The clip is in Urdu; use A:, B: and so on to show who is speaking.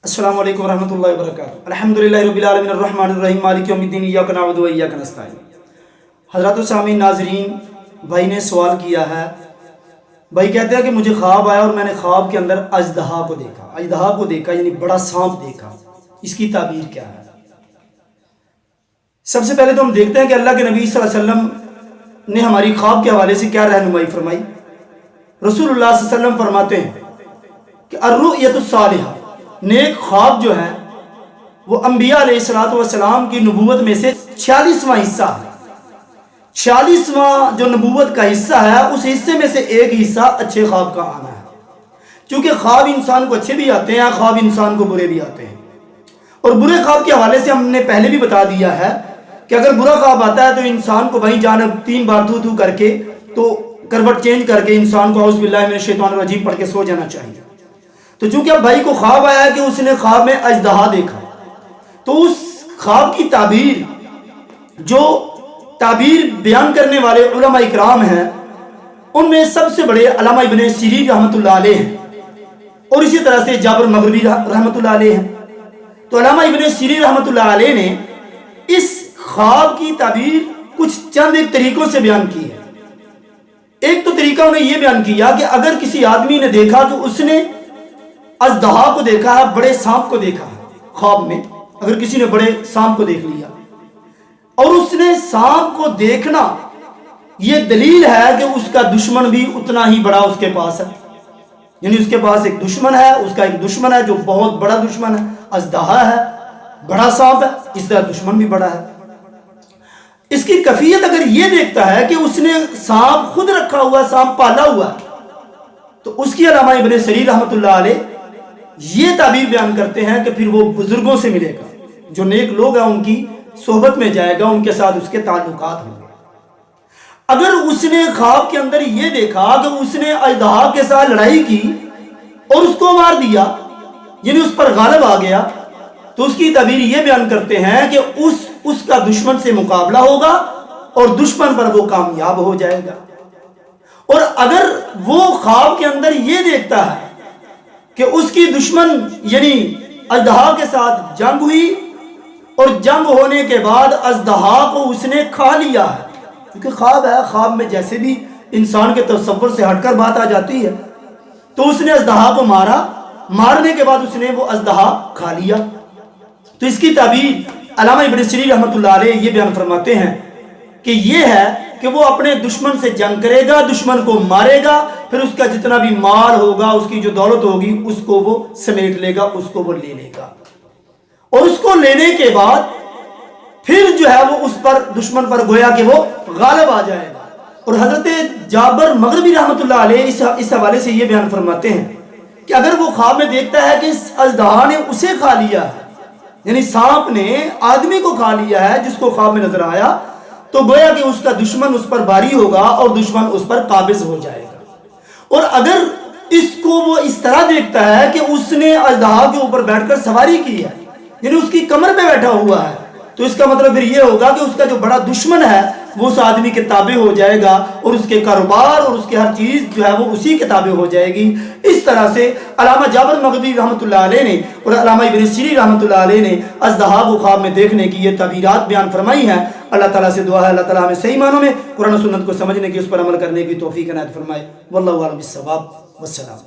A: السلام علیکم ورحمۃ اللہ وبرکاتہ۔ الحمدللہ رب العالمین الرحمن الرحیم مالک یوم الدین ایاک نعبد و ایاک نستعین۔ حضرات و سامعین ناظرین، بھائی نے سوال کیا ہے۔ بھائی کہتے ہیں کہ مجھے خواب آیا اور میں نے خواب کے اندر اژدہا کو دیکھا۔ اژدہا کو دیکھا یعنی بڑا سانپ دیکھا، اس کی تعبیر کیا ہے؟ سب سے پہلے تو ہم دیکھتے ہیں کہ اللہ کے نبی صلی اللہ علیہ وسلم نے ہماری خواب کے حوالے سے کیا رہنمائی فرمائی۔ رسول اللہ صلی اللہ علیہ وسلم فرماتے ہیں کہ الرؤیۃ الصالحہ، نیک خواب جو ہے وہ انبیاء علیہ السلام کی نبوت میں سے 46واں حصہ ہے۔ 46واں جو نبوت کا حصہ ہے، اس حصے میں سے ایک حصہ اچھے خواب کا آنا ہے۔ کیونکہ خواب انسان کو اچھے بھی آتے ہیں، خواب انسان کو برے بھی آتے ہیں۔ اور برے خواب کے حوالے سے ہم نے پہلے بھی بتا دیا ہے کہ اگر برا خواب آتا ہے تو انسان کو بھائی جانب 3 بار تھو کر کے تو کروٹ چینج کر کے انسان کو اعوذ باللہ من الشیطان الرجیم پڑھ کے سو جانا چاہیے۔ تو چونکہ اب بھائی کو خواب آیا ہے کہ اس نے خواب میں اژدہا دیکھا، تو اس خواب کی تعبیر، جو تعبیر بیان کرنے والے علماء اکرام ہیں، ان میں سب سے بڑے علامہ ابن سیرین رحمۃ اللہ علیہ ہیں، اور اسی طرح سے جابر مغربی رحمۃ اللہ علیہ ہیں۔ تو علامہ ابن سیرین رحمۃ اللہ علیہ نے اس خواب کی تعبیر کچھ چند ایک طریقوں سے بیان کی ہے۔ ایک تو طریقہ انہیں یہ بیان کیا کہ اگر کسی آدمی نے دیکھا کہ اس نے اژدہا کو دیکھا ہے، بڑے سانپ کو دیکھا ہے خواب میں، اگر کسی نے بڑے سانپ کو دیکھ لیا اور اس نے سانپ کو دیکھنا یہ دلیل ہے کہ اس کا دشمن بھی اتنا ہی بڑا اس کے پاس ہے، یعنی اس کے پاس ایک دشمن ہے، اس کا ایک دشمن ہے جو بہت بڑا دشمن ہے، اژدہا ہے، بڑا سانپ ہے، اس طرح دشمن بھی بڑا ہے۔ اس کی کیفیت اگر یہ دیکھتا ہے کہ اس نے سانپ خود رکھا ہوا، سانپ پالا ہوا ہے، تو اس کی علامہ ابن سیرین رحمۃ اللہ علیہ یہ تعبیر بیان کرتے ہیں کہ پھر وہ بزرگوں سے ملے گا، جو نیک لوگ ہیں ان کی صحبت میں جائے گا، ان کے ساتھ اس کے تعلقات ہوں گے۔ اگر اس نے خواب کے اندر یہ دیکھا کہ اس نے اژدہا کے ساتھ لڑائی کی اور اس کو مار دیا، یعنی اس پر غالب آ گیا، تو اس کی تعبیر یہ بیان کرتے ہیں کہ اس کا دشمن سے مقابلہ ہوگا اور دشمن پر وہ کامیاب ہو جائے گا۔ اور اگر وہ خواب کے اندر یہ دیکھتا ہے کہ اس کی دشمن یعنی اژدہا کے ساتھ جنگ ہوئی اور جنگ ہونے کے بعد اژدہا کو اس نے کھا لیا ہے، کیونکہ خواب ہے، خواب میں جیسے بھی انسان کے تصور سے ہٹ کر بات آ جاتی ہے، تو اس نے اژدہا کو مارا، مارنے کے بعد اس نے وہ اژدہا کھا لیا۔ تو اس کی تعبیر علامہ ابن سیرین رحمۃ اللہ علیہ یہ بیان فرماتے ہیں کہ یہ ہے کہ وہ اپنے دشمن سے جنگ کرے گا، دشمن کو مارے گا، پھر اس کا جتنا بھی مال ہوگا، اس کی جو دولت ہوگی، اس کو وہ سمیٹ لے گا، اس کو وہ لے لے گا، اور اس کو لینے کے بعد پھر جو ہے وہ اس پر دشمن پر گویا کہ وہ غالب آ جائے گا۔ اور حضرت جابر مغربی رحمۃ اللہ علیہ اس حوالے سے یہ بیان فرماتے ہیں کہ اگر وہ خواب میں دیکھتا ہے کہ اس اژدہا نے اسے کھا لیا ہے، یعنی سانپ نے آدمی کو کھا لیا ہے جس کو خواب میں نظر آیا، تو گویا کہ اس کا دشمن اس پر باری ہوگا اور دشمن اس پر قابض ہو جائے گا۔ اور اگر اس کو وہ اس طرح دیکھتا ہے کہ اس نے اژدہا کے اوپر بیٹھ کر سواری کی ہے، یعنی اس کی کمر پہ بیٹھا ہوا ہے، تو اس کا مطلب پھر یہ ہوگا کہ اس کا جو بڑا دشمن ہے وہ اس آدمی کے تابع ہو جائے گا، اور اس کے کاروبار اور اس کے ہر چیز جو ہے وہ اسی کے تابع ہو جائے گی۔ اس طرح سے علامہ جابر مغربی رحمۃ اللہ علیہ نے اور علامہ ابن سیرین رحمۃ اللہ علیہ نے اژدہا کو خواب میں دیکھنے کی یہ تعبیرات بیان فرمائی ہیں۔ اللہ تعالیٰ سے دعا ہے اللہ تعالیٰ ہمیں صحیح معنوں میں قرآن و سنت کو سمجھنے کی، اس پر عمل کرنے کی توفیق عنایت فرمائے۔ واللہ اعلم بالصواب، والسلام۔